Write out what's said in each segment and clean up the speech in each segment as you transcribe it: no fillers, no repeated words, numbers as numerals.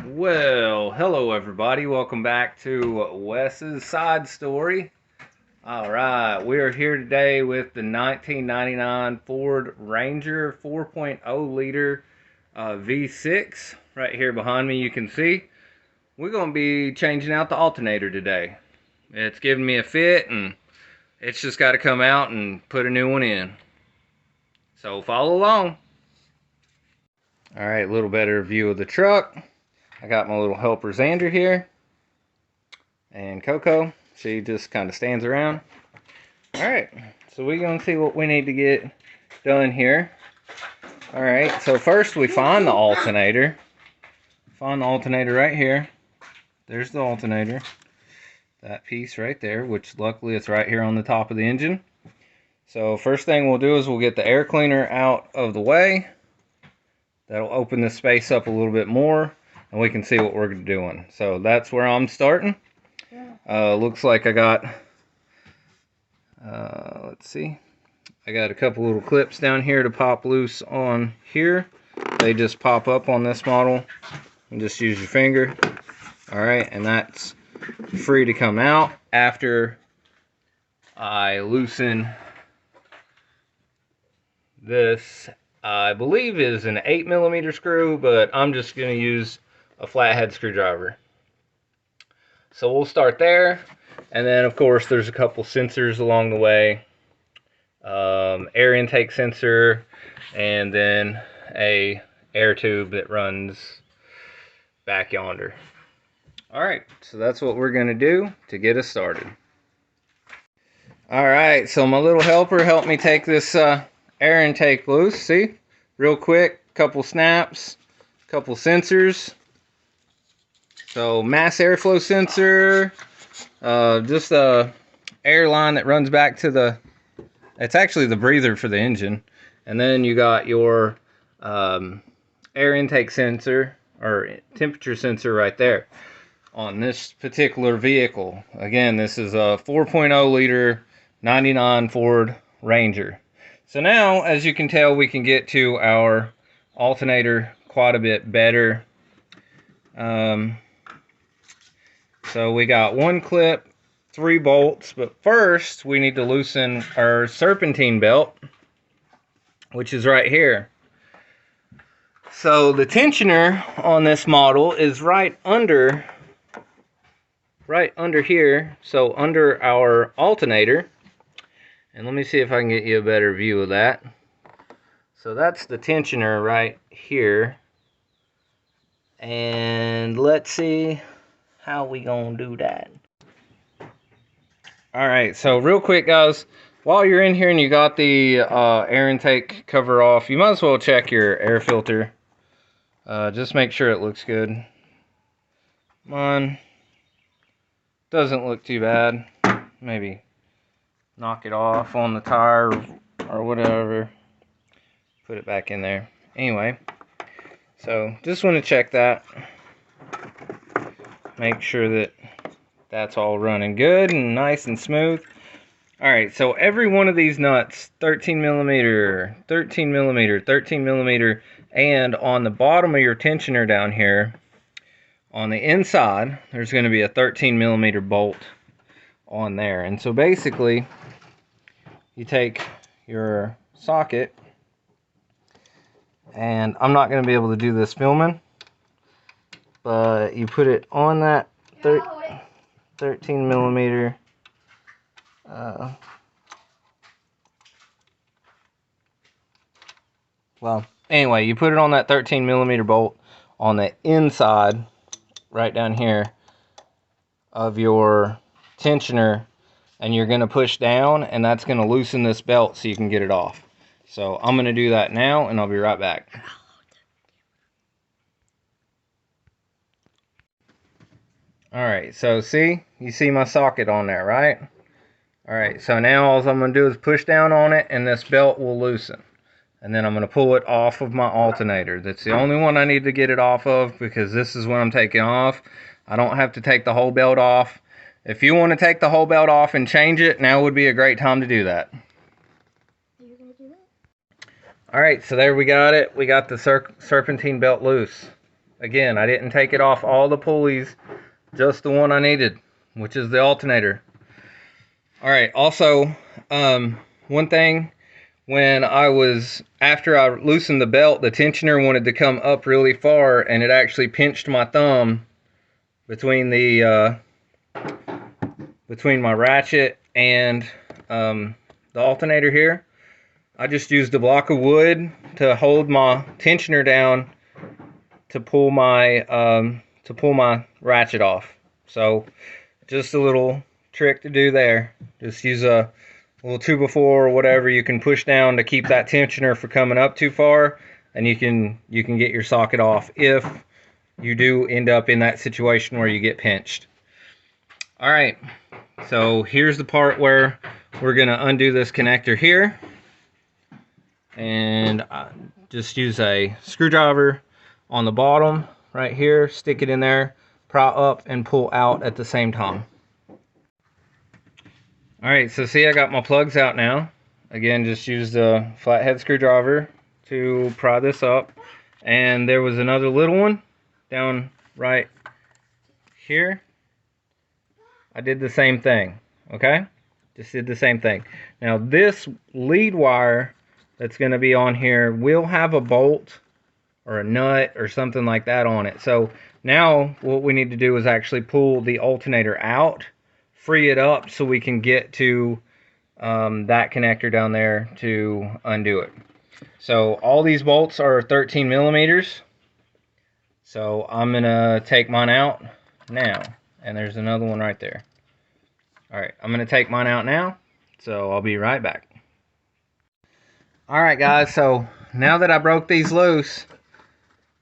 Well, hello everybody. Welcome back to Wes's Side Story. Alright, we are here today with the 1999 Ford Ranger 4.0 liter V6. Right here behind me you can see. We're going to be changing out the alternator today. It's giving me a fit and it's just got to come out and put a new one in. So follow along. Alright, a little better view of the truck. I got my little helper Xander here. And Coco, she just kind of stands around. Alright, so we're going to see what we need to get done here. Alright, so first we find the alternator. Find the alternator right here. There's the alternator. That piece right there, which luckily it's right here on the top of the engine. So first thing we'll do is we'll get the air cleaner out of the way. That'll open this space up a little bit more, and we can see what we're doing. So that's where I'm starting. Looks like I got, let's see, I got a couple little clips down here to pop loose on here. They just pop up on this model, and just use your finger. Alright, and that's free to come out after I loosen this. I believe is an 8mm screw, but I'm just going to use a flathead screwdriver. So we'll start there, and then of course there's a couple sensors along the way. Air intake sensor, and then a air tube that runs back yonder. Alright, so that's what we're going to do to get us started. Alright, so my little helper helped me take this air intake loose. See? Real quick, couple snaps, couple sensors. So mass airflow sensor, just a air line that runs back to the, it's actually the breather for the engine. And then you got your air intake sensor, or temperature sensor right there on this particular vehicle. Again, this is a 4.0 liter 99 Ford Ranger. So now, as you can tell, we can get to our alternator quite a bit better. So we got one clip, 3 bolts, but first we need to loosen our serpentine belt, which is right here. So the tensioner on this model is right under here, so under our alternator. And let me see if I can get you a better view of that. So that's the tensioner right here. And let's see how we gonna do that. Alright, so real quick guys, while you're in here and you got the air intake cover off, you might as well check your air filter. Just make sure it looks good. Mine doesn't look too bad. Maybe knock it off on the tire or whatever. Put it back in there. Anyway, so just want to check that. Make sure that that's all running good and nice and smooth. Alright, so every one of these nuts, 13mm, 13mm, 13mm, and on the bottom of your tensioner down here, on the inside, there's going to be a 13mm bolt on there. And so basically, you take your socket, and I'm not going to be able to do this filming, but you put it on that 13mm well, anyway, you put it on that 13mm bolt on the inside, right down here, of your tensioner, and you're going to push down, and that's going to loosen this belt so you can get it off. So I'm going to do that now, and I'll be right back. Alright, so see? You see my socket on there, right? Alright, so now all I'm going to do is push down on it, and this belt will loosen. And then I'm going to pull it off of my alternator. That's the only one I need to get it off of, because this is what I'm taking off. I don't have to take the whole belt off. If you want to take the whole belt off and change it, now would be a great time to do that. Are you going to do that? Alright, so there we got it. We got the serpentine belt loose. Again, I didn't take it off all the pulleys, just the one I needed, which is the alternator. All right, also, one thing, after I loosened the belt, the tensioner wanted to come up really far, and it actually pinched my thumb between my ratchet and the alternator here. I just used a block of wood to hold my tensioner down to pull my ratchet off. So just a little trick to do there. Just use a little 2x4 or whatever you can push down to keep that tensioner from coming up too far, and you can get your socket off if you do end up in that situation where you get pinched. All right, so here's the part where we're gonna undo this connector here, and just use a screwdriver on the bottom right here, stick it in there, pry up and pull out at the same time. All right, so see, I got my plugs out now. Again, just used a flathead screwdriver to pry this up, and there was another little one down right here. I did the same thing, okay? Just did the same thing. Now this lead wire that's going to be on here will have a bolt or a nut or something like that on it. So now what we need to do is actually pull the alternator out, free it up so we can get to that connector down there to undo it. So all these bolts are 13 millimeters. So I'm gonna take mine out now, and there's another one right there. All right, I'm gonna take mine out now, so I'll be right back. All right guys, so now that I broke these loose,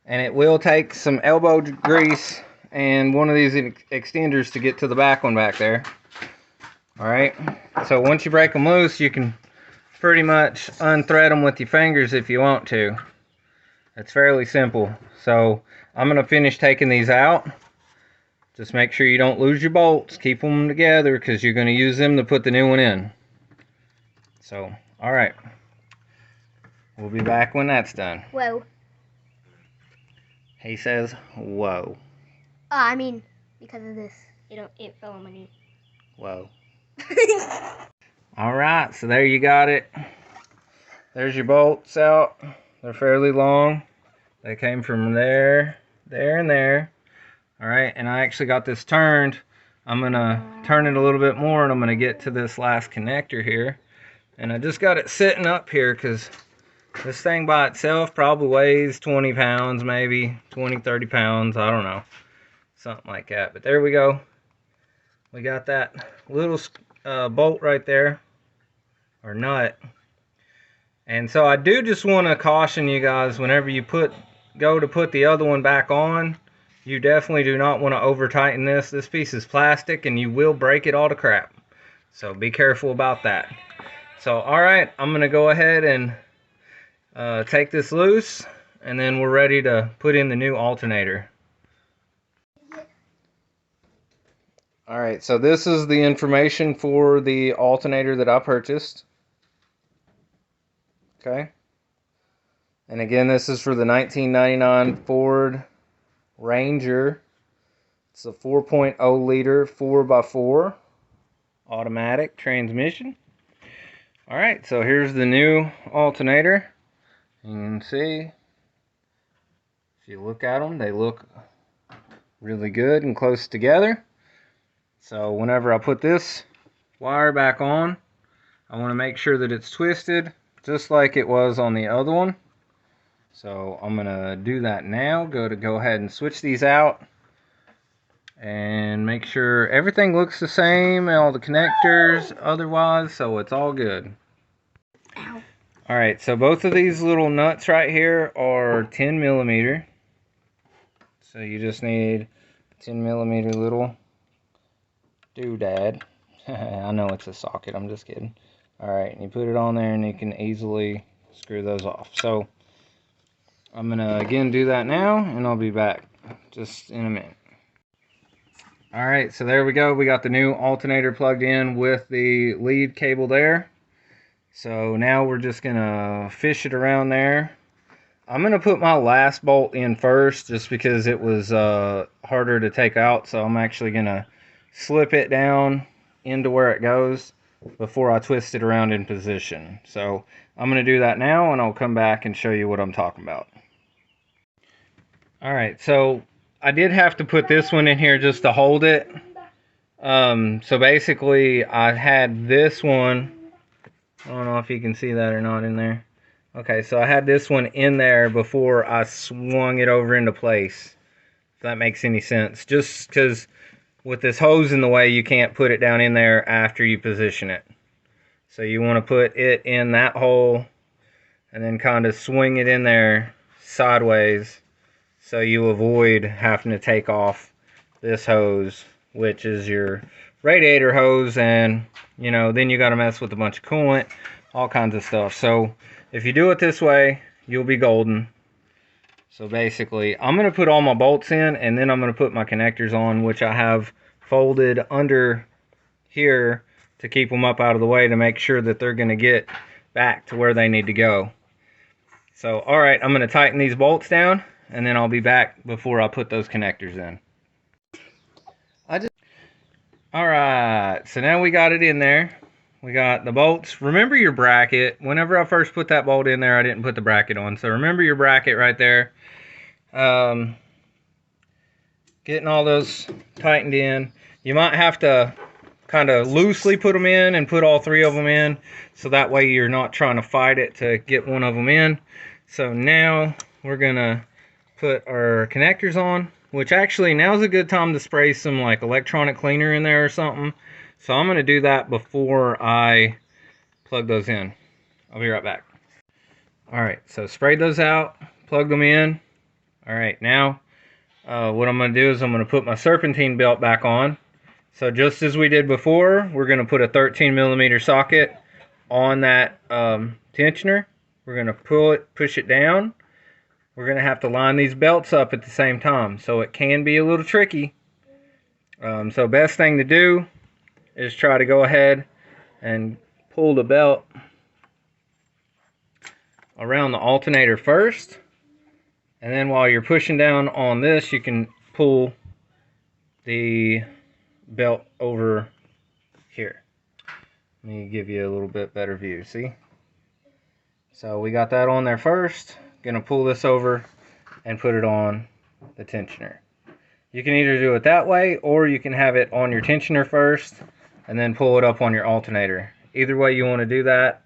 and it will take some elbow grease and one of these extenders to get to the back one back there. All right, so once you break them loose, you can pretty much unthread them with your fingers if you want to. It's fairly simple. So I'm gonna finish taking these out. Just make sure you don't lose your bolts. Keep them together because you're gonna use them to put the new one in. So, all right. We'll be back when that's done. Whoa. He says, whoa. I mean, because of this, it fell on my knee. Whoa. Alright, so there you got it. There's your bolts out. They're fairly long. They came from there, there, and there. Alright, and I actually got this turned. I'm going to turn it a little bit more, and I'm going to get to this last connector here. And I just got it sitting up here because this thing by itself probably weighs 20 pounds, maybe 20, 30 pounds. I don't know. Something like that. But there we go. We got that little bolt right there, or nut. And so I do just want to caution you guys, whenever you go to put the other one back on, you definitely do not want to over tighten this. This piece is plastic and you will break it all to crap. So be careful about that. So alright, I'm going to go ahead and take this loose, and then we're ready to put in the new alternator. Alright, so this is the information for the alternator that I purchased. Okay. And again, this is for the 1999 Ford Ranger. It's a 4.0 liter 4x4 automatic transmission. Alright, so here's the new alternator. You can see, if you look at them, they look really good and close together. So whenever I put this wire back on, I want to make sure that it's twisted just like it was on the other one. So I'm going to do that now. Go ahead and switch these out and make sure everything looks the same, all the connectors otherwise, so it's all good. Ow. Alright, so both of these little nuts right here are 10 millimeter. So you just need a 10 millimeter little doodad. I know it's a socket, I'm just kidding. Alright, and you put it on there and you can easily screw those off. So I'm going to again do that now, and I'll be back just in a minute. Alright, so there we go. We got the new alternator plugged in with the lead cable there. So now we're just going to fish it around there. I'm going to put my last bolt in first just because it was harder to take out. So I'm actually going to slip it down into where it goes before I twist it around in position. So I'm going to do that now, and I'll come back and show you what I'm talking about. Alright, so I did have to put this one in here just to hold it. So basically I had this one, I don't know if you can see that or not in there. Okay, so I had this one in there before I swung it over into place, if that makes any sense. Just because with this hose in the way, you can't put it down in there after you position it. So you want to put it in that hole and then kind of swing it in there sideways so you avoid having to take off this hose, which is your radiator hose, and you know, then you got to mess with a bunch of coolant, all kinds of stuff. So if you do it this way, you'll be golden. So basically, I'm going to put all my bolts in, and then I'm going to put my connectors on, which I have folded under here to keep them up out of the way to make sure that they're going to get back to where they need to go. So, alright, I'm going to tighten these bolts down, and then I'll be back before I put those connectors in. Alright, so now we got it in there. We got the bolts. Remember your bracket. Whenever I first put that bolt in there, I didn't put the bracket on. So remember your bracket right there. Getting all those tightened in. You might have to kind of loosely put them in and put all three of them in, so that way you're not trying to fight it to get one of them in. So now we're gonna put our connectors on, which actually now's a good time to spray some like electronic cleaner in there or something. So I'm gonna do that before I plug those in. I'll be right back. Alright, so sprayed those out, plug them in. Alright, now what I'm gonna do is I'm gonna put my serpentine belt back on. So just as we did before, we're gonna put a 13mm socket on that tensioner. We're gonna push it down. We're going to have to line these belts up at the same time, so it can be a little tricky. So best thing to do is try to go ahead and pull the belt around the alternator first, and then while you're pushing down on this, you can pull the belt over here. Let me give you a little bit better view, see? So we got that on there first. Gonna pull this over and put it on the tensioner. You can either do it that way, or you can have it on your tensioner first and then pull it up on your alternator. Either way you want to do that,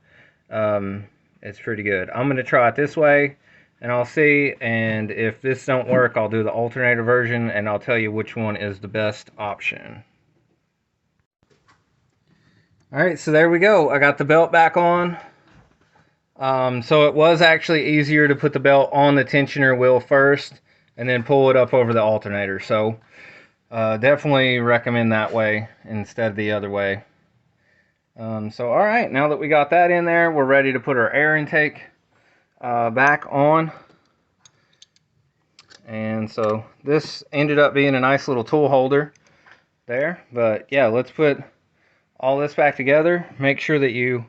it's pretty good. I'm gonna try it this way and I'll see, and if this don't work, I'll do the alternator version and I'll tell you which one is the best option. Alright, so there we go. I got the belt back on. So it was actually easier to put the belt on the tensioner wheel first and then pull it up over the alternator. So definitely recommend that way instead of the other way. So alright, now that we got that in there, we're ready to put our air intake back on. And so this ended up being a nice little tool holder there. But yeah, let's put all this back together. Make sure that you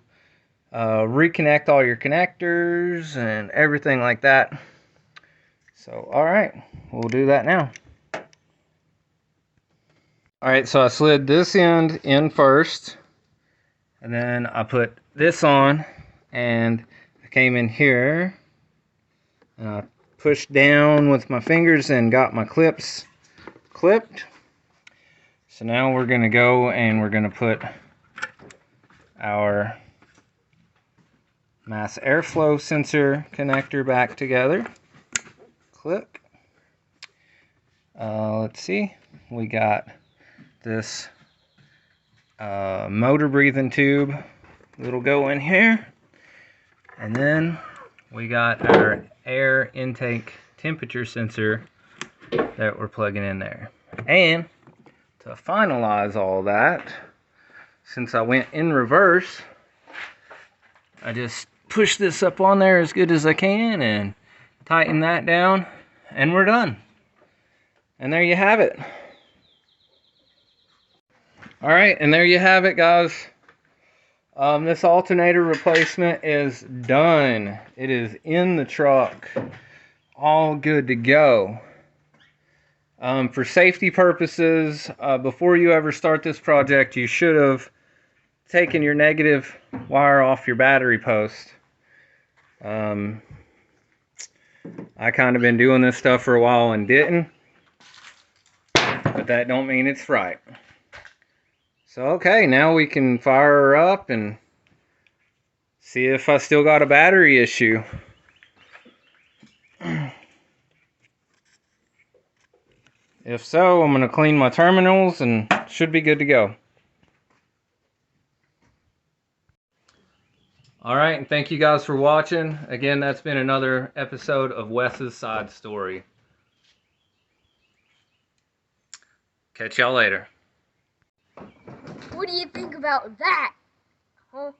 reconnect all your connectors and everything like that. So alright, we'll do that now. Alright, so I slid this end in first, and then I put this on, and I came in here and I pushed down with my fingers and got my clips clipped. So now we're going to go and we're going to put our mass airflow sensor connector back together. Click. Let's see. We got this motor breathing tube. It'll go in here. And then we got our air intake temperature sensor that we're plugging in there. And to finalize all that, since I went in reverse, I just push this up on there as good as I can and tighten that down, and we're done. And there you have it. Alright, and there you have it, guys. This alternator replacement is done. It is in the truck. all good to go. For safety purposes, before you ever start this project, you should have taken your negative wire off your battery post. I kind of been doing this stuff for a while and didn't, but that don't mean it's right. So okay, now we can fire her up and see if I still got a battery issue. If so, I'm going to clean my terminals and should be good to go. Alright, and thank you guys for watching. Again, that's been another episode of Wes's Side Story. Catch y'all later. What do you think about that? Huh?